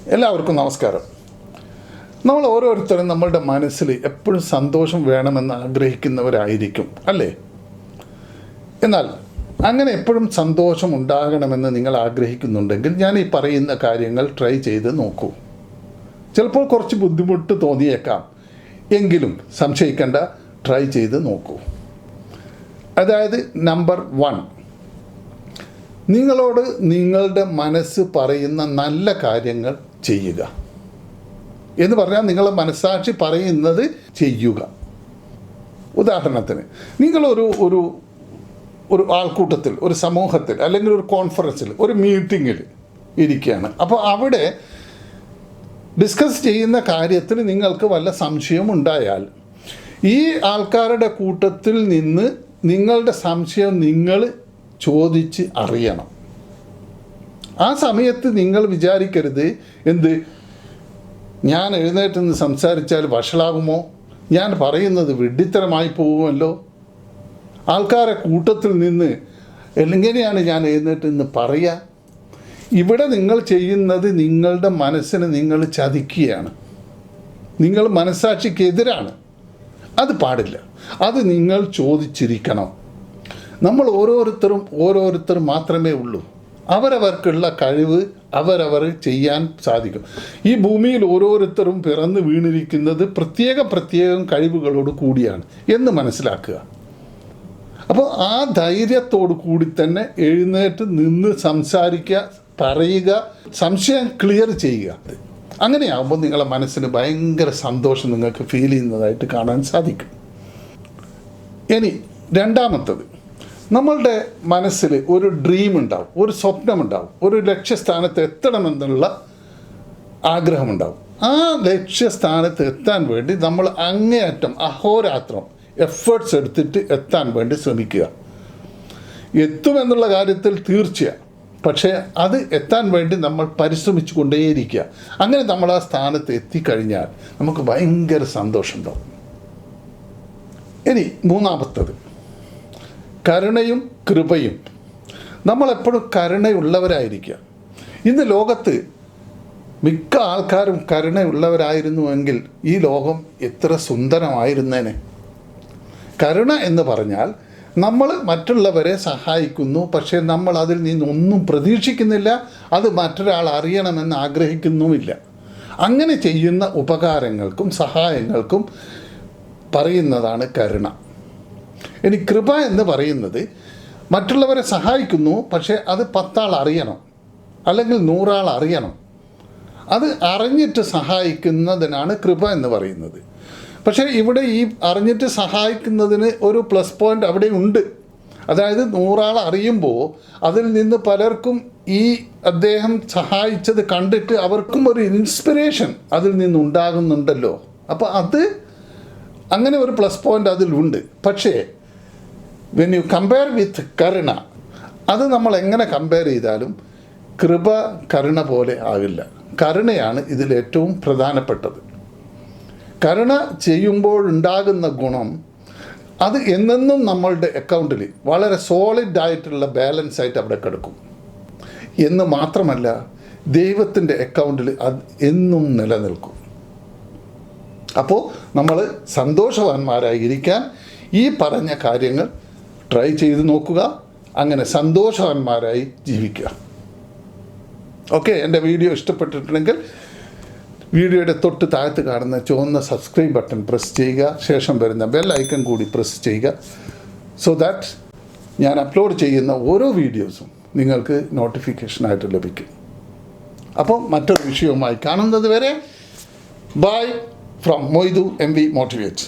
എല്ലാവർക്കും നമസ്കാരം. നമ്മൾ ഓരോരുത്തരും നമ്മളുടെ മനസ്സിൽ എപ്പോഴും സന്തോഷം വേണമെന്ന് ആഗ്രഹിക്കുന്നവരായിരിക്കും, അല്ലേ? എന്നാൽ അങ്ങനെ എപ്പോഴും സന്തോഷം ഉണ്ടാകണമെന്ന് നിങ്ങൾ ആഗ്രഹിക്കുന്നുണ്ടെങ്കിൽ ഞാൻ ഈ പറയുന്ന കാര്യങ്ങൾ ട്രൈ ചെയ്ത് നോക്കൂ. ചിലപ്പോൾ കുറച്ച് ബുദ്ധിമുട്ട് തോന്നിയേക്കാം, എങ്കിലും സംശയിക്കേണ്ട, ട്രൈ ചെയ്ത് നോക്കൂ. അതായത് നമ്പർ 1, നിങ്ങളോട് നിങ്ങളുടെ മനസ്സ് പറയുന്ന നല്ല കാര്യങ്ങൾ ചെയ്യുക. എന്ന് പറഞ്ഞാൽ നിങ്ങളുടെ മനസ്സാക്ഷി പറയുന്നത് ചെയ്യുക. ഉദാഹരണത്തിന്, നിങ്ങളൊരു ഒരു ഒരു ആൾക്കൂട്ടത്തിൽ, ഒരു സമൂഹത്തിൽ, അല്ലെങ്കിൽ ഒരു കോൺഫറൻസിൽ, ഒരു മീറ്റിങ്ങിൽ ഇരിക്കുകയാണ്. അപ്പോൾ അവിടെ ഡിസ്കസ് ചെയ്യുന്ന കാര്യത്തിൽ നിങ്ങൾക്ക് വല്ല സംശയം ഉണ്ടായാൽ ഈ ആൾക്കാരുടെ കൂട്ടത്തിൽ നിന്ന് നിങ്ങളുടെ സംശയം നിങ്ങൾ ചോദിച്ച് അറിയണം. ആ സമയത്ത് നിങ്ങൾ വിചാരിക്കരുത്, എന്ത്, ഞാൻ എഴുന്നേറ്റ് നിന്ന് സംസാരിച്ചാൽ വഷളാകുമോ, ഞാൻ പറയുന്നത് വിഡ്ഢിത്തരമായി പോകുമല്ലോ, ആൾക്കാരെ കൂട്ടത്തിൽ നിന്ന് എങ്ങനെയാണ് ഞാൻ എഴുന്നേറ്റ് നിന്ന് പറയുക. ഇവിടെ നിങ്ങൾ ചെയ്യുന്നത് നിങ്ങളുടെ മനസ്സിനെ നിങ്ങൾ ചതിക്കുകയാണ്. നിങ്ങൾ മനസ്സാക്ഷിക്കെതിരാണ്. അത് പാടില്ല. അത് നിങ്ങൾ ചോദിച്ചിരിക്കണം. നമ്മൾ ഓരോരുത്തരും മാത്രമേ ഉള്ളൂ. അവരവർക്കുള്ള കഴിവ് അവരവർ ചെയ്യാൻ സാധിക്കും. ഈ ഭൂമിയിൽ ഓരോരുത്തരും പിറന്ന് വീണിരിക്കുന്നത് പ്രത്യേകം കഴിവുകളോട് കൂടിയാണ് എന്ന് മനസ്സിലാക്കുക. അപ്പോൾ ആ ധൈര്യത്തോടു കൂടി തന്നെ എഴുന്നേറ്റ് നിന്ന് സംസാരിക്കുക, പറയുക, സംശയം ക്ലിയർ ചെയ്യുക. അങ്ങനെയാകുമ്പോൾ നിങ്ങളുടെ മനസ്സിന് ഭയങ്കര സന്തോഷം നിങ്ങൾക്ക് ഫീൽ ചെയ്യുന്നതായിട്ട് കാണാൻ സാധിക്കും. ഇനി രണ്ടാമത്തത്, നമ്മളുടെ മനസ്സിൽ ഒരു ഡ്രീം ഉണ്ടാവും, ഒരു സ്വപ്നമുണ്ടാവും, ഒരു ലക്ഷ്യസ്ഥാനത്ത് എത്തണമെന്നുള്ള ആഗ്രഹമുണ്ടാവും. ആ ലക്ഷ്യസ്ഥാനത്ത് എത്താൻ വേണ്ടി നമ്മൾ അങ്ങേയറ്റം അഹോരാത്രം എഫേർട്സ് എടുത്തിട്ട് എത്താൻ വേണ്ടി ശ്രമിക്കുക. എത്തുമെന്നുള്ള കാര്യത്തിൽ തീർച്ചയാണ്, പക്ഷേ അത് എത്താൻ വേണ്ടി നമ്മൾ പരിശ്രമിച്ചു കൊണ്ടേയിരിക്കുക. അങ്ങനെ നമ്മൾ ആ സ്ഥാനത്ത് എത്തിക്കഴിഞ്ഞാൽ നമുക്ക് ഭയങ്കര സന്തോഷമുണ്ടാവും. ഇനി മൂന്നാമത്തത്, കരുണയും കൃപയും. നമ്മളെപ്പോഴും കരുണയുള്ളവരായിരിക്കുക. ഇന്ന് ലോകത്ത് മിക്ക ആൾക്കാരും കരുണയുള്ളവരായിരുന്നുവെങ്കിൽ ഈ ലോകം എത്ര സുന്ദരമായിരുന്നേനെ. കരുണ എന്ന് പറഞ്ഞാൽ നമ്മൾ മറ്റുള്ളവരെ സഹായിക്കുന്നു, പക്ഷേ നമ്മൾ അതിൽ നിന്നൊന്നും പ്രതീക്ഷിക്കുന്നില്ല, അത് മറ്റൊരാൾ അറിയണമെന്ന് ആഗ്രഹിക്കുന്നുമില്ല. അങ്ങനെ ചെയ്യുന്ന ഉപകാരങ്ങൾക്കും സഹായങ്ങൾക്കും പറയുന്നതാണ് കരുണ. ഇനി കൃപ എന്ന് പറയുന്നത് മറ്റുള്ളവരെ സഹായിക്കുന്നു, പക്ഷേ അത് 10 ആൾ അറിയണം, അല്ലെങ്കിൽ 100 ആൾ അറിയണം. അത് അറിഞ്ഞിട്ട് സഹായിക്കുന്നതിനാണ് കൃപ എന്ന് പറയുന്നത്. പക്ഷേ ഇവിടെ ഈ അറിഞ്ഞിട്ട് സഹായിക്കുന്നതിന് ഒരു പ്ലസ് പോയിൻ്റ് അവിടെ ഉണ്ട്. അതായത് 100 ആൾ അറിയുമ്പോൾ അതിൽ നിന്ന് പലർക്കും ഈ അദ്ദേഹം സഹായിച്ചത് കണ്ടിട്ട് അവർക്കും ഒരു ഇൻസ്പിറേഷൻ അതിൽ നിന്നുണ്ടാകുന്നുണ്ടല്ലോ. അപ്പോൾ അത് അങ്ങനെ ഒരു പ്ലസ് പോയിൻ്റ് അതിലുണ്ട്. പക്ഷേ വെൻ യു കമ്പയർ വിത്ത് കരുണ, അത് നമ്മൾ എങ്ങനെ കമ്പയർ ചെയ്താലും കൃപ കരുണ പോലെ ആകില്ല. കരുണയാണ് ഇതിലേറ്റവും പ്രധാനപ്പെട്ടത്. കരുണ ചെയ്യുമ്പോഴുണ്ടാകുന്ന ഗുണം അത് എന്നെന്നും നമ്മളുടെ അക്കൗണ്ടിൽ വളരെ സോളിഡായിട്ടുള്ള ബാലൻസ് ആയിട്ട് അവിടെ കിടക്കും എന്ന് മാത്രമല്ല, ദൈവത്തിൻ്റെ അക്കൗണ്ടിൽ അത് എന്നും നിലനിൽക്കും. അപ്പോൾ നമ്മൾ സന്തോഷവാന്മാരായിരിക്കാൻ ഈ പറഞ്ഞ കാര്യങ്ങൾ ട്രൈ ചെയ്ത് നോക്കുക. അങ്ങനെ സന്തോഷവാന്മാരായി ജീവിക്കുക. ഓക്കെ, എൻ്റെ വീഡിയോ ഇഷ്ടപ്പെട്ടിട്ടുണ്ടെങ്കിൽ വീഡിയോയുടെ തൊട്ട് താഴത്ത് കാണുന്ന ചുവന്ന സബ്സ്ക്രൈബ് ബട്ടൺ പ്രസ് ചെയ്യുക. ശേഷം വരുന്ന ബെൽ ഐക്കൺ കൂടി പ്രസ് ചെയ്യുക. സോ ദാറ്റ് ഞാൻ അപ്ലോഡ് ചെയ്യുന്ന ഓരോ വീഡിയോസും നിങ്ങൾക്ക് നോട്ടിഫിക്കേഷനായിട്ട് ലഭിക്കും. അപ്പോൾ മറ്റൊരു വിഷയവുമായി കാണുന്നത് വരെ, bye from Moidu MV Motivate.